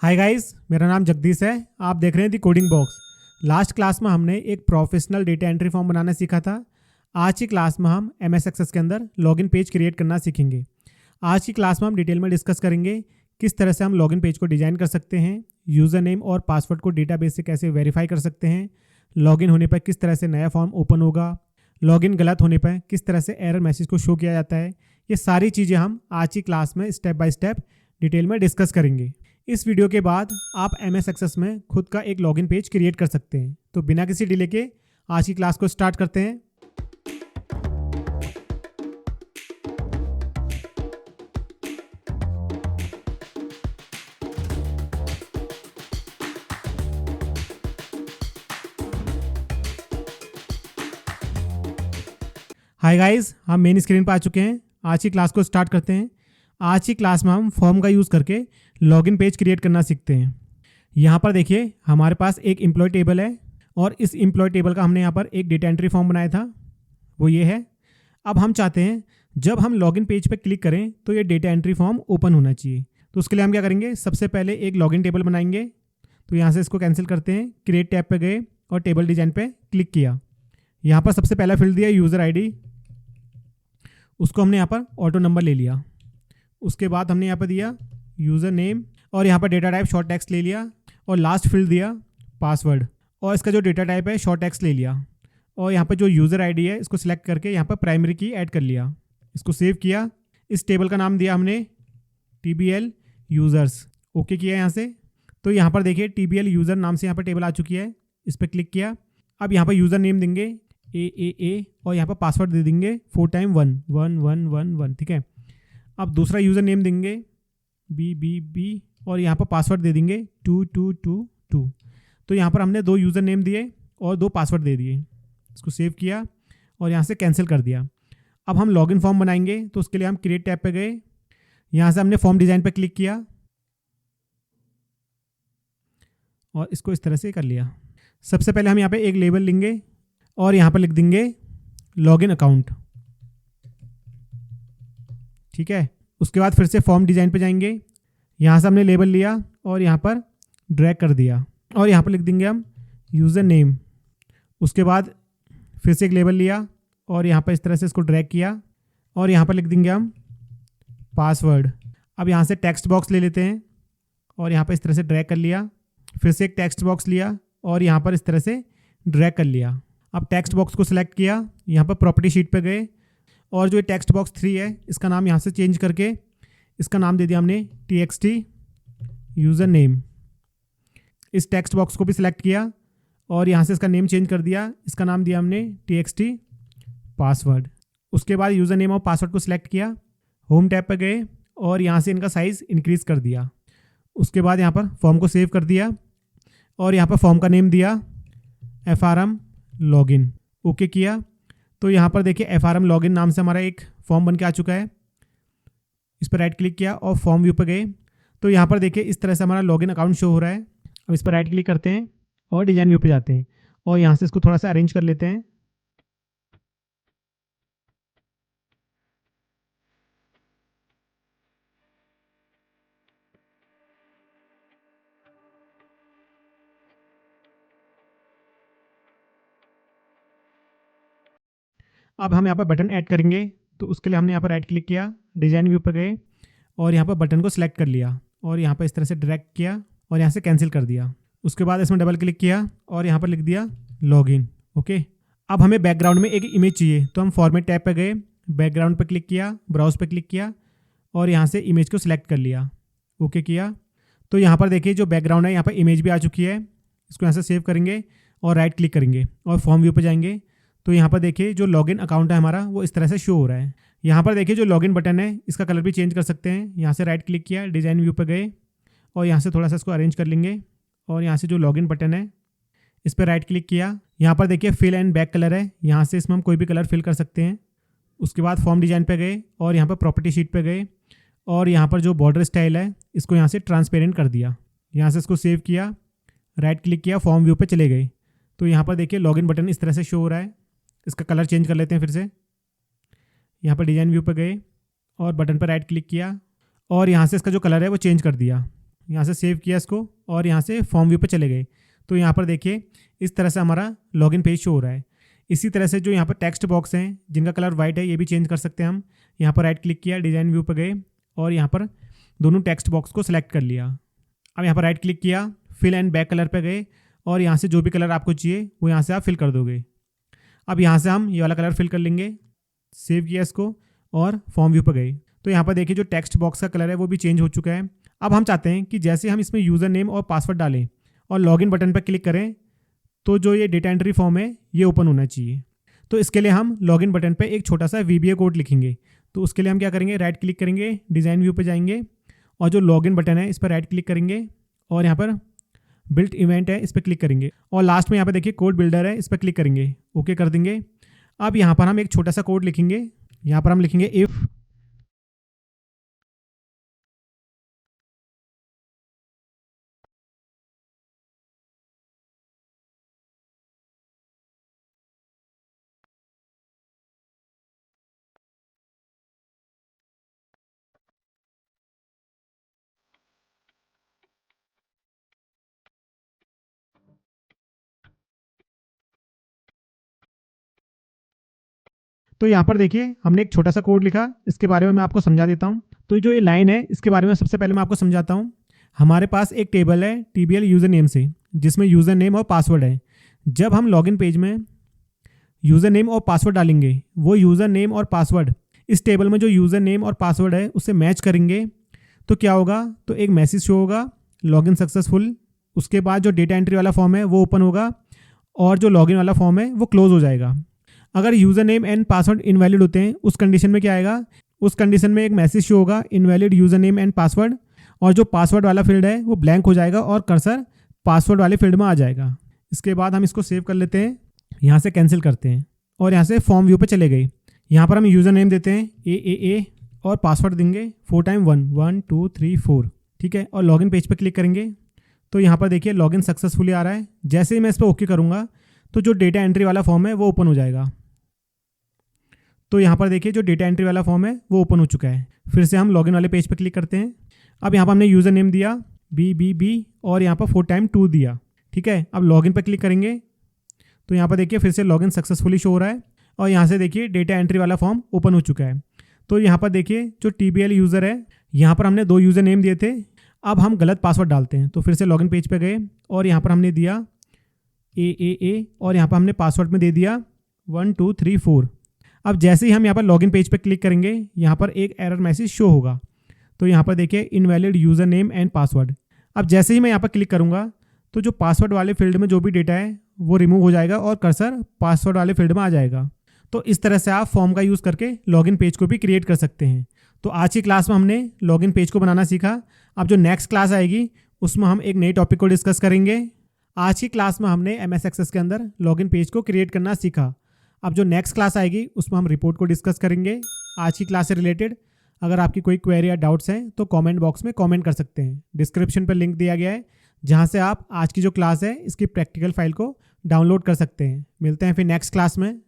Hi guys, मेरा नाम जगदीश है। आप देख रहे हैं दी कोडिंग बॉक्स। लास्ट क्लास में हमने एक प्रोफेशनल डेटा एंट्री फॉर्म बनाना सीखा था। आज की क्लास में हम MS एक्सेस के अंदर लॉगिन पेज क्रिएट करना सीखेंगे। आज की क्लास में हम डिटेल में डिस्कस करेंगे किस तरह से हम लॉगिन पेज को डिज़ाइन कर सकते हैं, यूज़र नेम और पासवर्ड को डेटाबेस से कैसे वेरीफाई कर सकते हैं, लॉगिन होने पर किस तरह से नया फॉर्म ओपन होगा, लॉगिन गलत होने पर किस तरह से एरर मैसेज को शो किया जाता है। ये सारी चीज़ें हम आज की क्लास में स्टेप बाय स्टेप डिटेल में डिस्कस करेंगे। इस वीडियो के बाद आप MS एक्सेस में खुद का एक लॉगिन पेज क्रिएट कर सकते हैं। तो बिना किसी डिले के आज की क्लास को स्टार्ट करते हैं। हाय गाइस, हम मेन स्क्रीन पर आ चुके हैं। आज की क्लास को स्टार्ट करते हैं। आज की क्लास में हम फॉर्म का यूज़ करके लॉगिन पेज क्रिएट करना सीखते हैं। यहाँ पर देखिए, हमारे पास एक एम्प्लॉय टेबल है और इस एम्प्लॉय टेबल का हमने यहाँ पर एक डेटा एंट्री फॉर्म बनाया था, वो ये है। अब हम चाहते हैं जब हम लॉगिन पेज पर क्लिक करें तो ये डेटा एंट्री फॉर्म ओपन होना चाहिए। तो उसके लिए हम क्या करेंगे, सबसे पहले एक लॉगिन टेबल बनाएंगे। तो यहाँ से इसको कैंसिल करते हैं, क्रिएट टैब पे गए और टेबल डिजाइन पे क्लिक किया। यहाँ पर सबसे पहला फील्ड दिया यूज़र ID, उसको हमने यहाँ पर ऑटो नंबर ले लिया। उसके बाद हमने यहाँ पर दिया यूज़र नेम और यहाँ पर डेटा टाइप शॉर्ट टेक्स्ट ले लिया और लास्ट फील्ड दिया पासवर्ड और इसका जो डेटा टाइप है शॉर्ट टेक्स्ट ले लिया। और यहाँ पर जो यूज़र ID है इसको सिलेक्ट करके यहाँ पर प्राइमरी की ऐड कर लिया। इसको सेव किया। इस टेबल का नाम दिया हमने TBL यूज़र्स। ओके किया यहाँ से। तो यहाँ पर देखिए TBL यूज़र नाम से यहाँ पर टेबल आ चुकी है। इस पर क्लिक किया। अब यहाँ पर यूज़र नेम देंगे AAA और यहाँ पर पासवर्ड दे देंगे 4 टाइम 1 ठीक है। अब दूसरा यूज़र नेम देंगे BBB और यहाँ पर पासवर्ड दे देंगे 2222। तो यहाँ पर हमने 2 यूज़र नेम दिए और 2 पासवर्ड दे दिए। इसको सेव किया और यहाँ से कैंसिल कर दिया। अब हम लॉगिन फॉर्म बनाएंगे। तो उसके लिए हम क्रिएट टैब पे गए। यहाँ से हमने फॉर्म डिज़ाइन पे क्लिक किया और इसको इस तरह से कर लिया। सबसे पहले हम यहाँ पे एक लेबल लेंगे और यहाँ पर लिख देंगे लॉगिन अकाउंट, ठीक है। उसके बाद फिर से फॉर्म डिज़ाइन पे जाएंगे। यहाँ से हमने लेबल लिया और यहाँ पर ड्रैग कर दिया और यहाँ पर लिख देंगे हम यूज़र नेम। उसके बाद फिर से एक लेबल लिया और यहाँ पर इस तरह से इसको ड्रैग किया और यहाँ पर लिख देंगे हम पासवर्ड। अब यहाँ से टेक्स्ट बॉक्स ले लेते हैं और यहाँ पर इस तरह से ड्रैग कर लिया। फिर से एक टेक्स्ट बॉक्स लिया और यहाँ पर इस तरह से ड्रैग कर लिया। अब टेक्स्ट बॉक्स को सिलेक्ट किया, यहाँ पर प्रॉपर्टी शीट पे गए और जो टेक्स्ट बॉक्स 3 है इसका नाम यहाँ से चेंज करके इसका नाम दे दिया हमने TXT यूज़र नेम। इस टेक्स्ट बॉक्स को भी सिलेक्ट किया और यहाँ से इसका नेम चेंज कर दिया। इसका नाम दिया हमने TXT पासवर्ड। उसके बाद यूज़र नेम और पासवर्ड को सिलेक्ट किया, होम टैब पर गए और यहाँ से इनका साइज़ इंक्रीज़ कर दिया। उसके बाद यहाँ पर फॉर्म को सेव कर दिया और यहाँ पर फॉर्म का नेम दिया FRM लॉगिन। ओके किया। तो यहाँ पर देखिए FRM लॉगिन नाम से हमारा एक फॉर्म बन के आ चुका है। इस पर राइट क्लिक किया और फॉर्म व्यू पर गए। तो यहाँ पर देखिए इस तरह से हमारा लॉगिन अकाउंट शो हो रहा है। अब इस पर राइट क्लिक करते हैं और डिज़ाइन व्यू पे जाते हैं और यहाँ से इसको थोड़ा सा अरेंज कर लेते हैं। अब हम यहाँ पर बटन ऐड करेंगे। तो उसके लिए हमने यहाँ पर राइट क्लिक किया, डिज़ाइन व्यू पर गए और यहाँ पर बटन को सिलेक्ट कर लिया और यहाँ पर इस तरह से ड्रैग किया और यहाँ से कैंसिल कर दिया। उसके बाद इसमें डबल क्लिक किया और यहाँ पर लिख दिया लॉगिन। ओके। अब हमें बैकग्राउंड में एक इमेज चाहिए। तो हम फॉर्मेट टैब पर गए, बैकग्राउंड पर क्लिक किया, ब्राउज पर क्लिक किया और यहाँ से इमेज को सिलेक्ट कर लिया। ओके किया। तो यहाँ पर देखिए जो बैकग्राउंड है यहाँ पर इमेज भी आ चुकी है। इसको यहाँ से सेव करेंगे और राइट क्लिक करेंगे और फॉर्म व्यू पर जाएंगे। तो यहाँ पर देखिए जो लॉगिन अकाउंट है हमारा वो इस तरह से शो हो रहा है। यहाँ पर देखिए जो लॉगिन बटन है इसका कलर भी चेंज कर सकते हैं। यहाँ से राइट क्लिक किया, डिज़ाइन व्यू पर गए और यहाँ से थोड़ा सा इसको अरेंज कर लेंगे और यहाँ से जो लॉगिन बटन है इस पर राइट क्लिक किया। यहाँ पर देखिए फिल एंड बैक कलर है, यहाँ से इसमें हम कोई भी कलर फिल कर सकते हैं। उसके बाद फॉर्म डिज़ाइन पे गए और यहाँ पर प्रॉपर्टी शीट पे गए और यहाँ पर जो बॉर्डर स्टाइल है इसको यहाँ से ट्रांसपेरेंट कर दिया। यहाँ से इसको सेव किया, राइट क्लिक किया, फॉर्म व्यू पे चले गए। तो यहाँ पर देखिए लॉगिन बटन इस तरह से शो हो रहा है। इसका कलर चेंज कर लेते हैं। फिर से यहाँ पर डिज़ाइन व्यू पे गए और बटन पर राइट क्लिक किया और यहाँ से इसका जो कलर है वो चेंज कर दिया। यहाँ से सेव किया इसको और यहाँ से फॉर्म व्यू पे चले गए। तो यहाँ पर देखिए इस तरह से हमारा लॉगिन पेज शो हो रहा है। इसी तरह से जो यहाँ पर टेक्स्ट बॉक्स हैं जिनका कलर वाइट है ये भी चेंज कर सकते हैं हम। यहाँ पर राइट क्लिक किया, डिज़ाइन व्यू पर गए और यहाँ पर दोनों टेक्स्ट बॉक्स को सिलेक्ट कर लिया। अब यहाँ पर राइट क्लिक किया, फिल एंड बैक कलर पर गए और यहाँ से जो भी कलर आपको चाहिए वो यहाँ से आप फिल कर दोगे। अब यहाँ से हम ये वाला कलर फिल कर लेंगे, सेव किया इसको और फॉर्म व्यू पर गए। तो यहाँ पर देखिए जो टेक्स्ट बॉक्स का कलर है वो भी चेंज हो चुका है। अब हम चाहते हैं कि जैसे हम इसमें यूज़र नेम और पासवर्ड डालें और लॉगिन बटन पर क्लिक करें तो जो ये डेटा एंट्री फॉर्म है ये ओपन होना चाहिए। तो इसके लिए हम लॉगिन बटन पे एक छोटा सा VBA कोड लिखेंगे। तो उसके लिए हम क्या करेंगे, राइट क्लिक करेंगे, डिज़ाइन व्यू पे जाएंगे और जो लॉगिन बटन है इस पर राइट क्लिक करेंगे और यहाँ पर बिल्ट इवेंट है इस पर क्लिक करेंगे और लास्ट में यहाँ पर देखिए कोड बिल्डर है इस पर क्लिक करेंगे, ओके कर देंगे। अब यहाँ पर हम एक छोटा सा कोड लिखेंगे। यहाँ पर हम लिखेंगे इफ़ तो यहाँ पर देखिए हमने एक छोटा सा कोड लिखा, इसके बारे में मैं आपको समझा देता हूँ। तो जो ये लाइन है इसके बारे में सबसे पहले मैं आपको समझाता हूँ। हमारे पास एक टेबल है TBL यूज़र नेम से जिसमें यूज़र नेम और पासवर्ड है। जब हम लॉगिन पेज में यूज़र नेम और पासवर्ड डालेंगे वो यूज़र नेम और पासवर्ड इस टेबल में जो यूज़र नेम और पासवर्ड है उससे मैच करेंगे तो क्या होगा, तो एक मैसेज शो होगा लॉगिन सक्सेसफुल। उसके बाद जो डेटा एंट्री वाला फॉर्म है वो ओपन होगा और जो लॉगिन वाला फॉर्म है वो क्लोज हो जाएगा। अगर user name and password invalid होते हैं उस कंडीशन में क्या आएगा, उस कंडीशन में एक मैसेज शो होगा invalid user name and password और जो पासवर्ड वाला फील्ड है वो ब्लैंक हो जाएगा और कर्सर पासवर्ड वाले फील्ड में आ जाएगा। इसके बाद हम इसको सेव कर लेते हैं, यहाँ से कैंसिल करते हैं और यहाँ से फॉर्म व्यू पे चले गए। यहाँ पर हम यूज़र नेम देते हैं AAA और पासवर्ड देंगे 4 टाइम 1 1 2 3 4, ठीक है। और लॉगिन पेज पर क्लिक करेंगे तो यहाँ पर देखिए लॉगिन सक्सेसफुली आ रहा है। जैसे ही मैं इस पर ओके करूँगा तो जो डेटा एंट्री वाला फॉर्म है वो ओपन हो जाएगा। तो यहाँ पर देखिए जो डेटा एंट्री वाला फॉर्म है वो ओपन हो चुका है। फिर से हम लॉगिन वाले पेज पर क्लिक करते हैं। अब यहाँ पर हमने यूज़र नेम दिया BBB और यहाँ पर 4 टाइम 2 दिया, ठीक है। अब लॉगिन पर क्लिक करेंगे तो यहाँ पर देखिए फिर से लॉगिन सक्सेसफुली शो हो रहा है और यहाँ से देखिए डेटा एंट्री वाला फॉर्म ओपन हो चुका है। तो यहाँ पर देखिए जो TBL यूज़र है यहाँ पर हमने 2 यूज़र नेम दिए थे, अब हम गलत पासवर्ड डालते हैं। तो फिर से लॉगिन पेज पे गए और यहाँ पर हमने दिया AAA और यहाँ पर हमने पासवर्ड में दे दिया 1 2 3 4। अब जैसे ही हम यहाँ पर लॉगिन पेज पे क्लिक करेंगे यहाँ पर एक एरर मैसेज शो होगा। तो यहाँ पर देखिए invalid user name and password. अब जैसे ही मैं यहाँ पर क्लिक करूँगा तो जो पासवर्ड वाले फील्ड में जो भी डेटा है वो रिमूव हो जाएगा और कर्सर पासवर्ड वाले फील्ड में आ जाएगा। तो इस तरह से आप फॉर्म का यूज़ करके लॉगिन पेज को भी क्रिएट कर सकते हैं। तो आज की क्लास में हमने लॉगिन पेज को बनाना सीखा। अब जो नेक्स्ट क्लास आएगी उसमें हम एक नए टॉपिक को डिस्कस करेंगे। आज की क्लास में हमने MS एक्सेस के अंदर लॉगिन पेज को क्रिएट करना सीखा। अब जो नेक्स्ट क्लास आएगी उसमें हम रिपोर्ट को डिस्कस करेंगे आज की क्लास से रिलेटेड। अगर आपकी कोई क्वेरी या डाउट्स हैं तो कमेंट बॉक्स में कमेंट कर सकते हैं। डिस्क्रिप्शन पर लिंक दिया गया है जहां से आप आज की जो क्लास है इसकी प्रैक्टिकल फाइल को डाउनलोड कर सकते हैं। मिलते हैं फिर नेक्स्ट क्लास में।